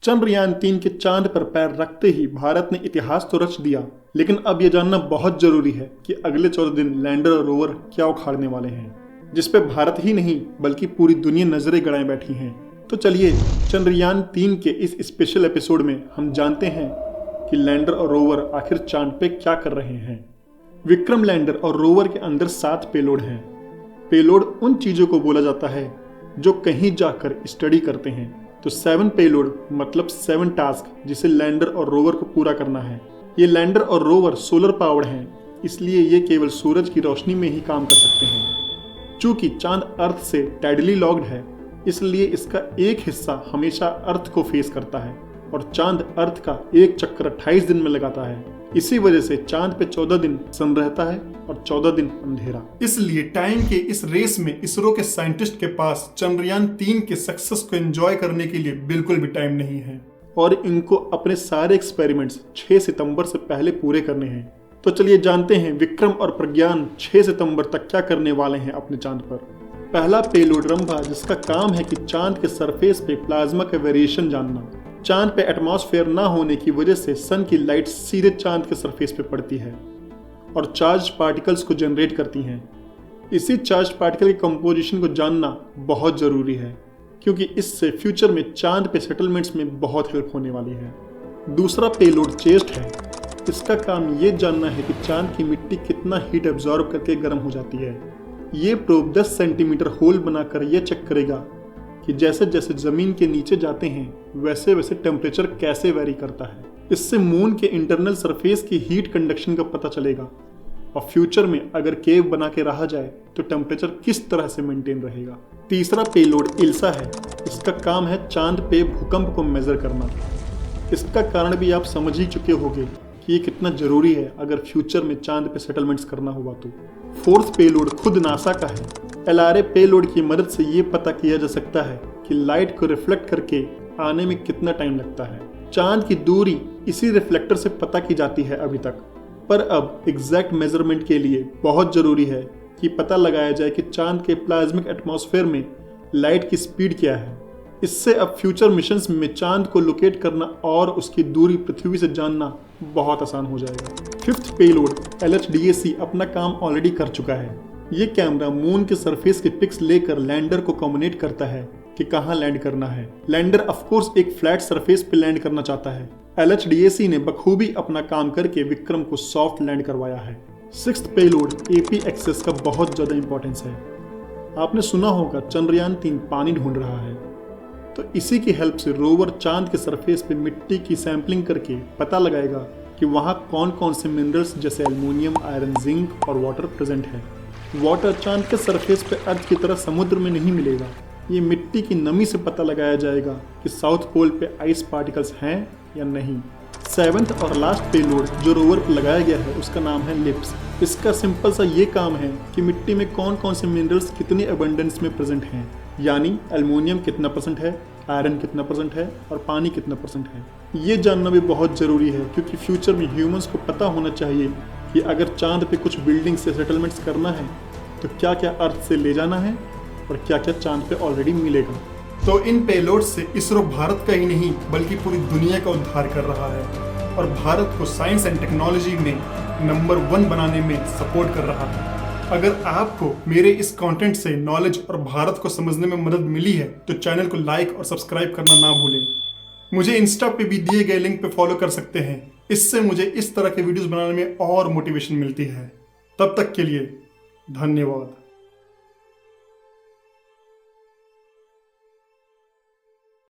चंद्रयान-3 के चांद पर पैर रखते ही भारत ने इतिहास तो रच दिया, लेकिन अब यह जानना बहुत जरूरी है कि अगले 14 दिन लैंडर और रोवर क्या उखाड़ने वाले हैं, जिस पे भारत ही नहीं बल्कि पूरी दुनिया नजरें गड़ाए बैठी हैं। तो चलिए चंद्रयान-3 के इस स्पेशल एपिसोड में हम जानते हैं कि लैंडर और रोवर आखिर चांद पे क्या कर रहे हैं। विक्रम लैंडर और रोवर के अंदर 7 पेलोड हैं। पेलोड उन चीजों को बोला जाता है जो कहीं जाकर स्टडी करते हैं। तो 7 पेलोड मतलब 7 टास्क जिसे लैंडर और रोवर को पूरा करना है। ये लैंडर और रोवर सोलर पावर्ड हैं, इसलिए ये केवल सूरज की रोशनी में ही काम कर सकते हैं। चूंकि चांद अर्थ से टाइडली लॉक्ड है, इसलिए इसका एक हिस्सा हमेशा अर्थ को फेस करता है और चांद अर्थ का एक चक्कर 28 दिन में लगाता है। इसी वजह से चांद पे 14 दिन सन रहता है और 14 दिन अंधेरा। इसलिए टाइम के इस रेस में इसरो के साइंटिस्ट के पास चंद्रयान-3 के सक्सेस को एंजॉय करने के लिए बिल्कुल भी टाइम नहीं है और इनको अपने सारे एक्सपेरिमेंट्स 6 सितंबर से पहले पूरे करने हैं। तो चलिए जानते हैं विक्रम और प्रज्ञान 6 सितंबर तक क्या करने वाले हैं अपने चांद पर। पहला पेलोड रंभा, जिसका काम है कि चांद के सरफेस पे प्लाज्मा का वेरिएशन जानना। चांद पे एटमॉस्फेयर ना होने की वजह से सन की लाइट सीधे चांद के सरफेस पे पड़ती है और चार्ज पार्टिकल्स को जनरेट करती हैं। इसी चार्ज पार्टिकल की कंपोजिशन को जानना बहुत ज़रूरी है, क्योंकि इससे फ्यूचर में चांद पे सेटलमेंट्स में बहुत हेल्प होने वाली है। दूसरा पेलोड चेस्ट है। इसका काम ये जानना है कि चांद की मिट्टी कितना हीट एब्जॉर्ब करके गर्म हो जाती है। ये प्रोब 10 सेंटीमीटर होल बनाकर यह चेक करेगा कि जैसे जैसे जमीन के नीचे जाते हैं वैसे वैसे टेम्परेचर कैसे वेरी करता है। इससे मून के इंटरनल सरफेस की हीट कंडक्शन का पता चलेगा और फ्यूचर में अगर केव बना के रहा जाए तो टेम्परेचर किस तरह से मेंटेन रहेगा। तीसरा पेलोड इल्सा है। इसका काम है चांद पे भूकंप को मेजर करना। इसका कारण भी आप समझ ही चुके होंगे कि ये कितना जरूरी है अगर फ्यूचर में चांद पे सेटलमेंट्स करना होगा तो। फोर्थ पेलोड खुद नासा का है। LRA पेलोड की मदद से ये पता किया जा सकता है कि लाइट को रिफ्लेक्ट करके आने में कितना टाइम लगता है। चांद की दूरी इसी रिफ्लेक्टर से पता की जाती है अभी तक, पर अब एग्जैक्ट मेजरमेंट के लिए बहुत जरूरी है कि पता लगाया जाए कि चांद के प्लाज्मिक एटमॉस्फेयर में लाइट की स्पीड क्या है। इससे अब फ्यूचर मिशंस में चांद को लोकेट करना और उसकी दूरी पृथ्वी से जानना बहुत आसान हो जाएगा। फिफ्थ पेलोड LHDAC अपना काम ऑलरेडी कर चुका है। ये कैमरा मून के सरफेस के पिक्स लेकर लैंडर को कम्युनिकेट करता है कि कहाँ लैंड करना है। लैंडर ऑफ कोर्स एक फ्लैट सरफेस पे लैंड करना चाहता है। LHDAC ने बखूबी अपना काम करके विक्रम को सॉफ्ट लैंड करवाया है। सिक्स्थ पेलोड AP एक्सेस का बहुत ज्यादा इंपॉर्टेंस है। आपने सुना होगा चंद्रयान-3 पानी ढूंढ रहा है, तो इसी की हेल्प से रोवर चांद के सरफेस पे मिट्टी की सैंपलिंग करके पता लगाएगा कि वहाँ कौन कौन से मिनरल्स जैसे एल्युमिनियम, आयरन, जिंक और वाटर प्रेजेंट है। वाटर चांद के सरफेस पे अर्थ की तरह समुद्र में नहीं मिलेगा। ये मिट्टी की नमी से पता लगाया जाएगा कि साउथ पोल पे आइस पार्टिकल्स हैं या नहीं। सेवेंथ और लास्ट पेलोड जो रोवर पर लगाया गया है उसका नाम है लिप्स। इसका सिंपल सा ये काम है कि मिट्टी में कौन कौन से मिनरल्स कितने अबंडेंस में प्रेजेंट हैं, यानी एल्युमिनियम कितना % है, आयरन कितना % है और पानी कितना % है। ये जानना भी बहुत ज़रूरी है, क्योंकि फ्यूचर में ह्यूमंस को पता होना चाहिए कि अगर चांद पे कुछ बिल्डिंग से सेटलमेंट्स करना है तो क्या क्या अर्थ से ले जाना है और क्या क्या चांद पे ऑलरेडी मिलेगा। तो इन पेलोड से इसरो भारत का ही नहीं बल्कि पूरी दुनिया का उद्धार कर रहा है और भारत को साइंस एंड टेक्नोलॉजी में नंबर 1 बनाने में सपोर्ट कर रहा है। अगर आपको मेरे इस कंटेंट से नॉलेज और भारत को समझने में मदद मिली है तो चैनल को लाइक और सब्सक्राइब करना ना भूलें। मुझे इंस्टा पे भी दिए गए लिंक पे फॉलो कर सकते हैं। इससे मुझे इस तरह के वीडियोस बनाने में और मोटिवेशन मिलती है। तब तक के लिए धन्यवाद।